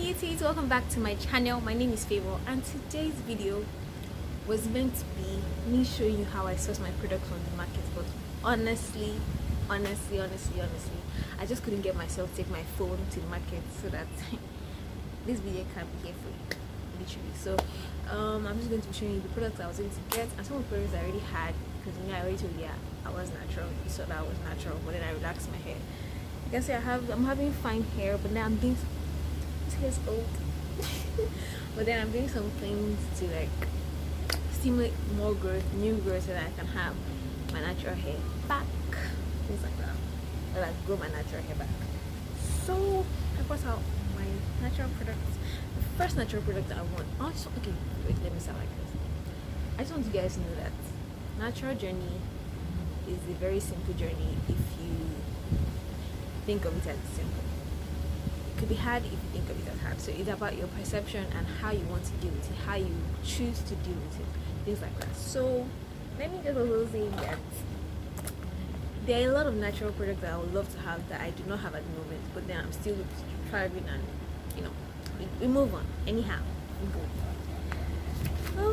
beauties, welcome back to my channel. My name is Favor, and today's video was meant to be me showing you how I source my products on the market. But honestly, I just couldn't get myself to take my phone to the market so that this video can be here for you, literally. So I'm just going to be showing you the products I was able to get and some of the products I already had, because I already told you I was natural. You saw that I was natural, but then I relaxed my hair. You can see I'm having fine hair, but now I'm doing hair's old. But then I'm doing some things to like stimulate more growth, new growth, so that I can have my natural hair back, things like that, or like grow my natural hair back. So I brought out my natural products. The first natural product that I want, okay, wait, let me start like this. I just want you guys to know that natural journey is a very simple journey if you think of it as simple. It could be hard if you think of it as hard. So it's about your perception and how you want to deal with it, how you choose to deal with it, things like that. So let me just also say that there are a lot of natural products that I would love to have that I do not have at the moment, but then I'm still striving, and we move on anyhow. We go.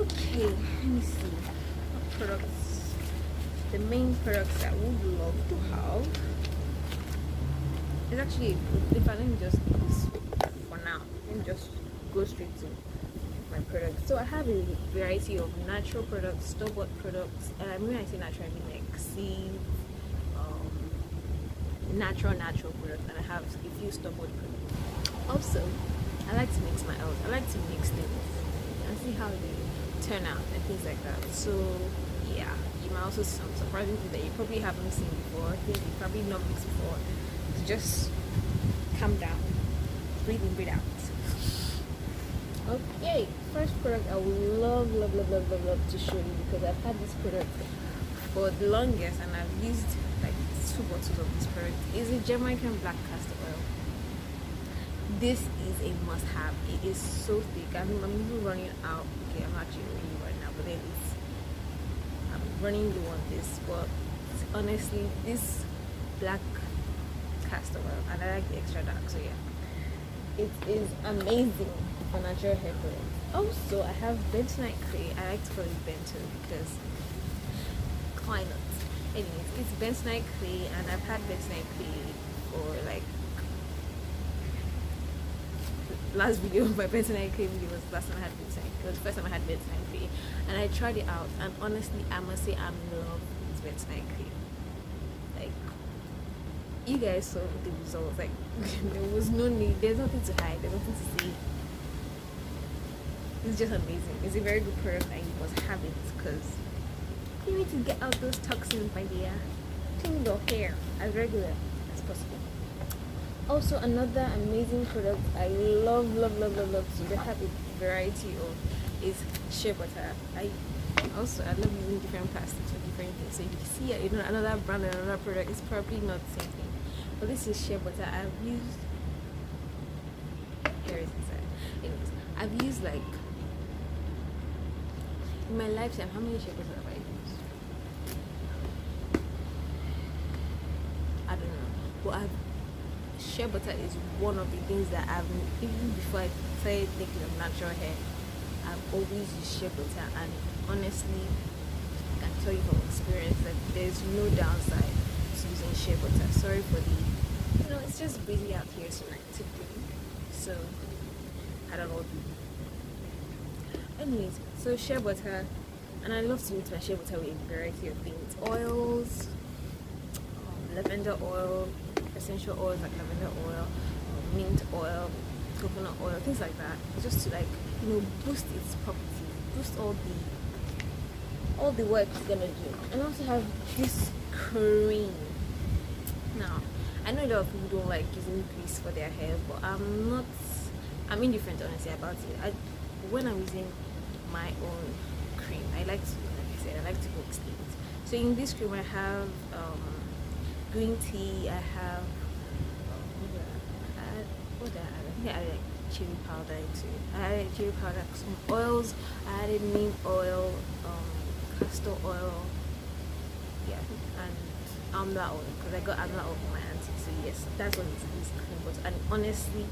Okay, let me see what products, the main products that we would love to have. It's actually, if I let me just do this for now, let me just go straight to my products. So I have a variety of natural products, store-bought products, and when I say natural, I mean like seeds, natural products, and I have a few store-bought products. Also, I like to mix my oils. I like to mix things and see how they turn out and things like that. So yeah, you might also see some surprising things that you probably haven't seen before, things you probably not mixed before. Just calm down, breathe in, breathe out. Okay, first product I would love to show you, because I've had this product for the longest and I've used like 2 bottles of this product. Is a Jamaican black castor oil. This is a must-have. It is so thick. I'm even running out. Okay, I'm actually running right now, but then I'm running low on this. But honestly, this black castor oil, and I like the extra dark, so yeah, it is amazing for natural hair growth. Also, I have bentonite clay. I like to call it bento because why not? Anyways, it's bentonite clay, and I've had bentonite clay for like, last video of my bentonite clay video was the last time I had bentonite. It was the first time I had bentonite clay, and I tried it out, and honestly I must say I'm in love with bentonite clay. You guys saw the results. Like there was no need, there's nothing to hide, there's nothing to see. It's just amazing. It's a very good product, and you must have it because you need to get out those toxins, my dear. Clean your hair as regular as possible. Also, another amazing product I love to have a variety of is Shea Butter. I love using different plastics for different things. So you see another brand and another product, it's probably not the same thing. But this is Shea Butter. I've used, here is inside. Anyways, I've used like in my lifetime, how many Shea Butter have I used? I don't know. But Shea Butter is one of the things that I've, even before I started thinking of natural hair, I've always used Shea Butter, and honestly I can tell you from experience that there's no downside to using Shea Butter. Sorry for the, it's just busy out here today, so I don't know what to do. Anyways, so Shea Butter, and I love to mix my Shea Butter with a variety of things, oils, lavender oil, essential oils like lavender oil, mint oil, coconut oil, things like that, just to like boost its properties, boost all the work it's gonna do. And I also have this cream. Now I know a lot of people don't like using grease for their hair, but I'm indifferent honestly about it. When I'm using my own cream, I like to mix things. So in this cream I have green tea, I have what did I add? I think I added like chili powder into it. I added chili powder, some oils, I added neem oil, castor oil, yeah, and amla oil, because I got amla oil from my auntie. So yes, that's what it is, cream butter. And honestly,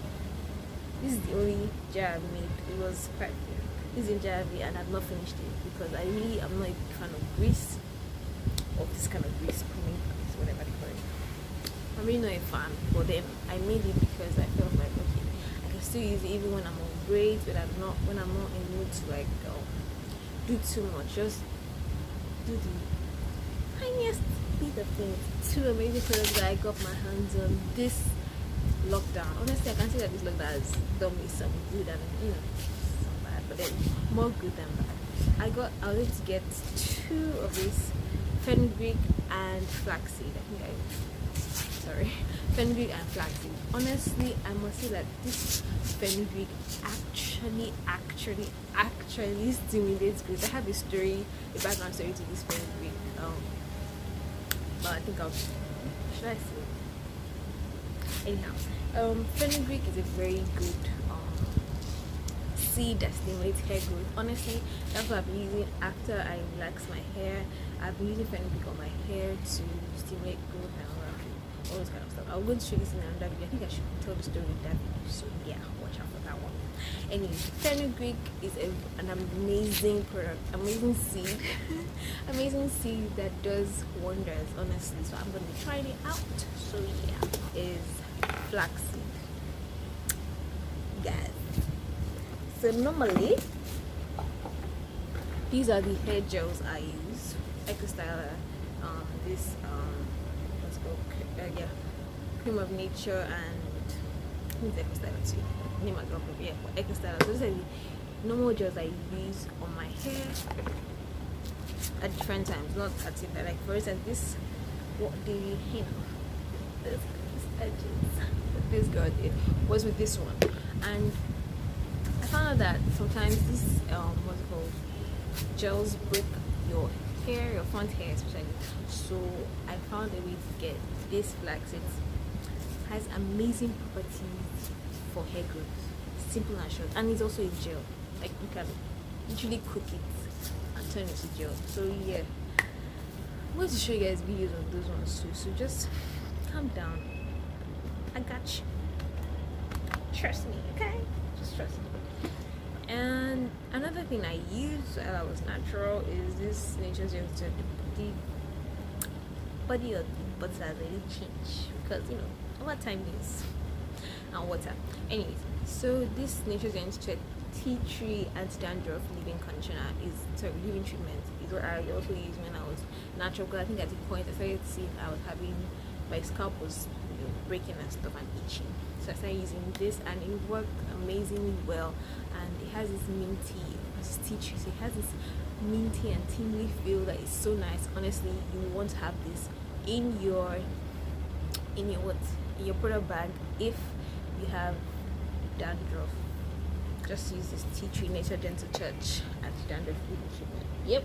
This is the only jar I made. It was quite good. This is in jar and I've not finished it because I really am not a big fan of grease, of this kind of grease, pruning grease, whatever they call it. I'm really not a fan, but then I made it because I felt like, okay, I can still use it even when I'm on break, when I'm not in the mood to like do too much. Just do the tiniest bit of things. Two amazing products that I got my hands on this lockdown. Honestly, I can say that this lockdown has done me some good and some bad, but then more good than bad. I was able to get two of these fenugreek and flaxseed. Fenugreek and flaxseed. Honestly, I must say that this fenugreek actually stimulates growth. I have a background story to this fenugreek. But I think should I say? Anyhow, fenugreek is a very good seed that stimulates hair growth. Honestly, that's what I've been using after I relax my hair. I've been using fenugreek on my hair to stimulate growth and all this kind of stuff. I'm going to show this in another video. I think I should tell the story in that video, so yeah, watch out for that one. Anyway, fenugreek is an amazing product, amazing seed amazing seed that does wonders, honestly. So I'm going to be trying it out. So yeah, is flaxseed, guys. So normally these are the hair gels I use. Ecostyler, this what's it called? Cream of Nature and Ecostyler too. Name I got yeah, Ecostyler. So these are the normal gels I use on my hair at different times, not at it. Like for instance, this this edges this girl did was with this one, and I found out that sometimes this what's it called, gels break your hair, your front hair especially. So I found a way to get this flax. It has amazing properties for hair growth, simple and short, and it's also a gel. Like you can literally cook it and turn it to gel. So yeah, I'm going to show you guys videos of those ones too, so just calm down. I got you. Trust me, okay? Just trust me. And another thing I used while I was natural is this Nature's Youngster. The body of the butter has really changed because over time is and water. Anyways, so this Nature's Youngster tea tree anti-dandruff leave-in conditioner leave-in treatment is what I also used when I was natural, because I think at the point I started seeing I was having, my scalp was breaking and stuff and itching. So I started using this and it worked amazingly well, and it has this minty, it's tea tree, so it has this minty and tingly feel that is so nice. Honestly, you want to have this in your product bag if you have dandruff. Just use this tea tree Nature Gentle Church anti-dandruff treatment. Yep.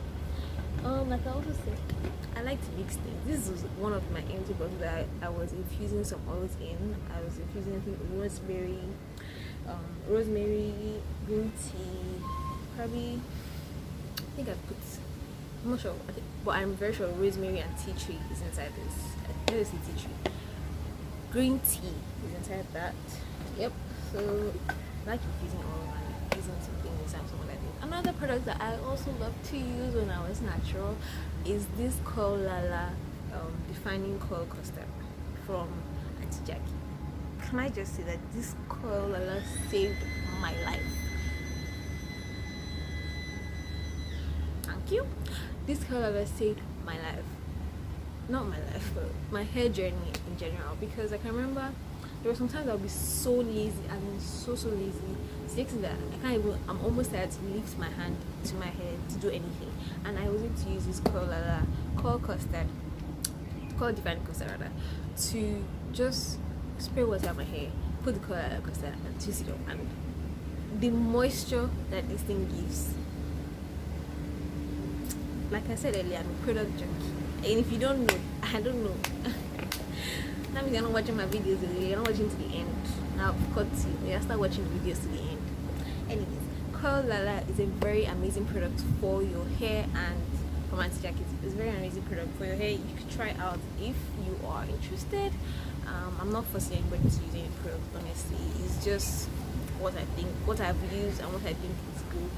Like I also said, I like to mix things. This was one of my empty bottles that I was infusing some oils in. I was infusing, I think, rosemary, green tea, probably. I'm not sure, but I'm very sure rosemary and tea tree is inside this. Let me see, tea tree. Green tea is inside that. Yep. So I like infusing oil and using something inside something like this. Another product that I also love to use when I was natural is this Coil Lala defining coil custard from Auntie Jackie. Can I just say that this Coil Lala saved my life? Thank you. This Coil Lala saved my life. Not my life, but my hair journey in general, because I can remember there were sometimes I'll be so lazy, I mean so lazy, that I'm almost tired to lift my hand to my head to do anything, and I was able to use this coil defining custard rather, to just spray water on my hair, put the coil custard and twist it up, and the moisture that this thing gives, like I said earlier, I'm a product junkie, and if you don't know, I don't know. That means you're not watching my videos, you're not watching to the end. Now I've cut you, you start watching the videos to the end. Anyways, Coil Lala is a very amazing product for your hair, and from Auntie Jackie, it's a very amazing product for your hair. You could try it out if you are interested. I'm not forcing anybody to use any product, honestly. It's just what I think, what I've used, and what I think is good.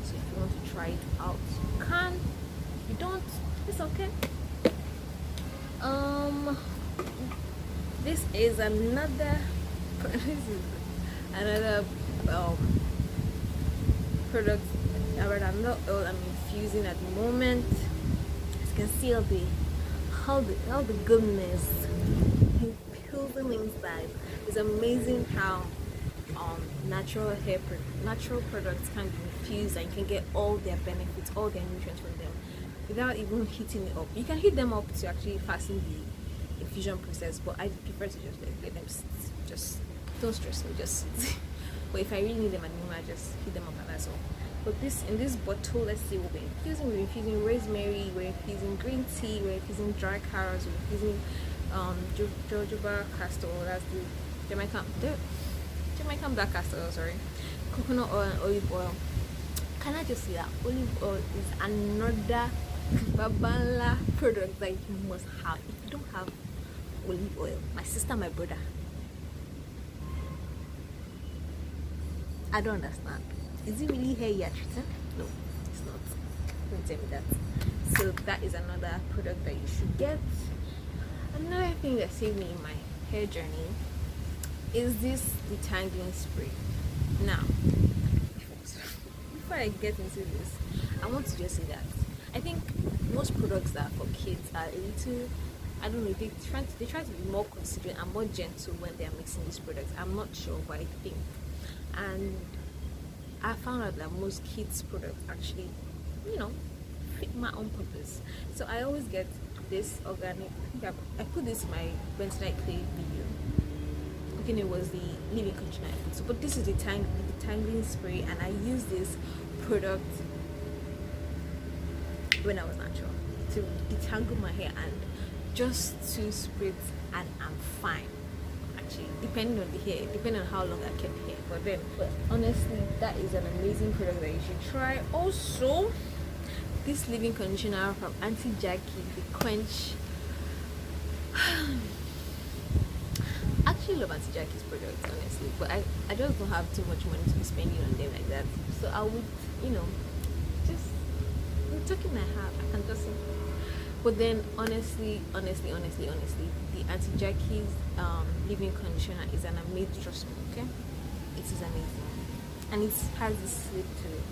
So if you want to try it out, you can. If you don't, it's okay. This is another product, another oil I'm infusing at the moment. As you can see, all the goodness infusing inside. It's amazing how natural products can be infused, and you can get all their benefits, all their nutrients from them without even heating it up. You can heat them up to actually fasten the infusion process, but I prefer to just let them sit. Just don't stress me, just sit. But if I really need them anymore, I just heat them up, and that's all. But in this bottle, let's see what we're infusing. We're infusing rosemary, we're infusing green tea, we're infusing dry carrots, we're infusing jojoba, castor, that's the Jamaican black castor oil, sorry, coconut oil and olive oil. Can I just say that olive oil is another babala product that you must have. If you don't have olive oil, my sister, my brother, I don't understand. Is it really hair you're treating? No, it's not. Don't tell me that. So that is another product that you should get. Another thing that saved me in my hair journey is this Detangling Spray. Now, before I get into this, I want to just say that I think most products that are for kids are a little, I don't know, they try to be more considerate and more gentle when they are mixing these products. I'm not sure, but I think. And I found out that most kids' products actually, fit my own purpose. So I always get this organic. I put this in my bentonite clay video. Okay, it was the leave-in conditioner. So, but this is the detangling spray, and I use this product when I was natural to detangle my hair and just 2 sprays, and I'm fine. Actually, depending on the hair, depending on how long I kept hair. But honestly, that is an amazing product that you should try. Also, this leave-in conditioner from Junkie, the Quench. I actually love Junkie's products, honestly, but I just don't have too much money to be spending on them like that. So I would, just talking my heart. I can just. But then, honestly, the Junkie's leave-in conditioner is an amazing, trust me, okay? It is amazing, and it has this slip to it.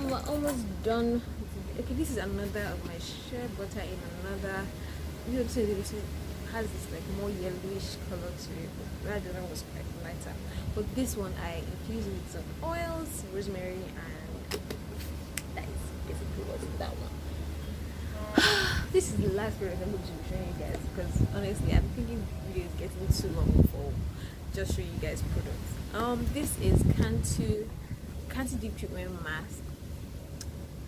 We're almost done. Okay, this is another of my shea butter in another. It has this like more yellowish color to it. The other one was quite lighter, but this one I infused with some oils, rosemary, and that is basically what's in that one. This is the last product I'm going to be showing you guys, because honestly I'm thinking the video is getting too long for just showing you guys products. This is Cantu deep treatment mask.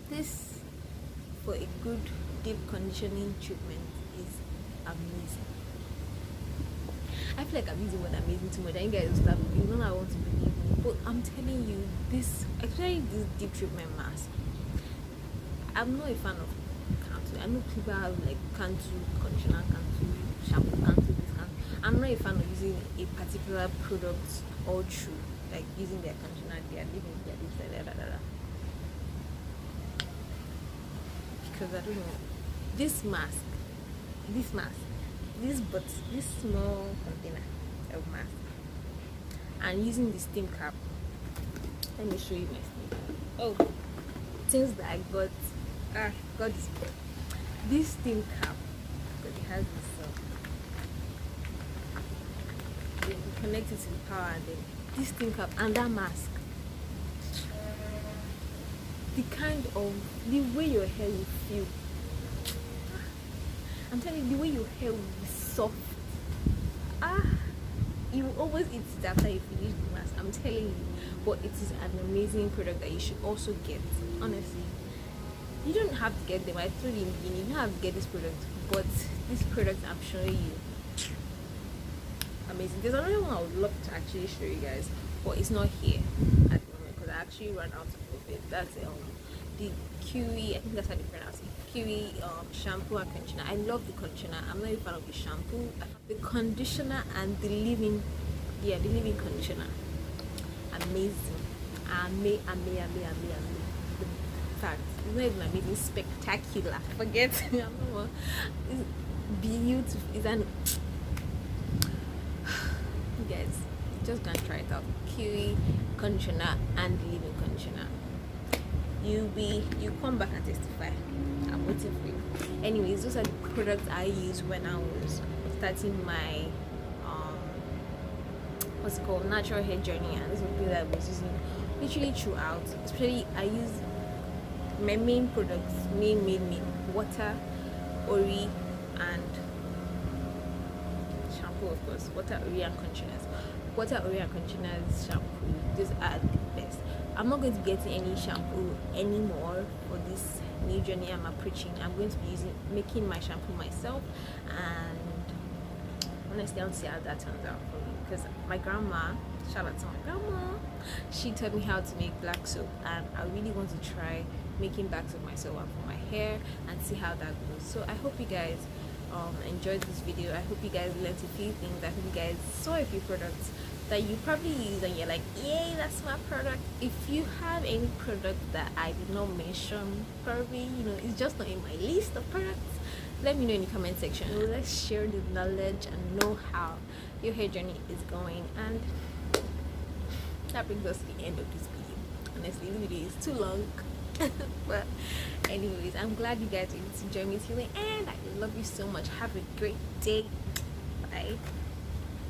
This, for a good deep conditioning treatment, is amazing. I feel like I'm using what I'm using too much, and you guys will start, I want to believe me, but I'm telling you, especially this deep treatment mask, I'm not a fan of Cantu. I know people have like Cantu conditioner, Cantu shampoo, Cantu this, Cantu. I'm not a fan of using a particular product all through, like using their conditioner, their leave-in, their this, because I don't know. This small container of mask, and using the steam cap. Let me show you my steam cap. Oh, things that I got. Got this steam cap, because it has this. You connect it to the power, and then this steam cap and that mask. The way your hair will feel. I'm telling you, the way your hair will be soft. You will always eat it after you finish the mask. I'm telling you. But it is an amazing product that you should also get. Honestly, you don't have to get them. I told you in the beginning, you don't have to get this product. But this product I'm showing you, amazing. There's another one I would love to actually show you guys, but it's not here at the moment because I actually ran out of it. That's the Enquiry, I think that's how they pronounce it. Enquiry shampoo and conditioner. I love the conditioner. I'm not a fan of the shampoo. The conditioner and the leave-in Yeah, the leave-in conditioner, amazing. In fact, it's not even amazing, spectacular. Forget I don't know. It's beautiful. It's an you guys just gonna try it out. Kiwi conditioner and leave-in conditioner. You come back and testify. I'm waiting for you. Anyways, those are the products I used when I was starting my what's it called, natural hair journey, and this would be that I was using literally throughout. Especially I use my main products, main water, ori, and shampoo, of course. Water, ori, and conditioners. Water, ori, and conditioners, shampoo. These are the best. I'm not going to be getting any shampoo anymore for this new journey I'm approaching. I'm going to be making my shampoo myself, and honestly, I'll see how that turns out for me. Because my grandma, shout out to my grandma, she taught me how to make black soap, and I really want to try making black soap myself for my hair and see how that goes. So I hope you guys enjoyed this video. I hope you guys learned a few things. I hope you guys saw a few products that you probably use and you're like, yay, that's my product. If you have any product that I did not mention, probably it's just not in my list of products, let me know in the comment section. Let's share the knowledge and know how your hair journey is going. And that brings us to the end of this video. Honestly, this video is too long. But anyways, I'm glad you guys were able to join me till the end. I love you so much. Have a great day. Bye.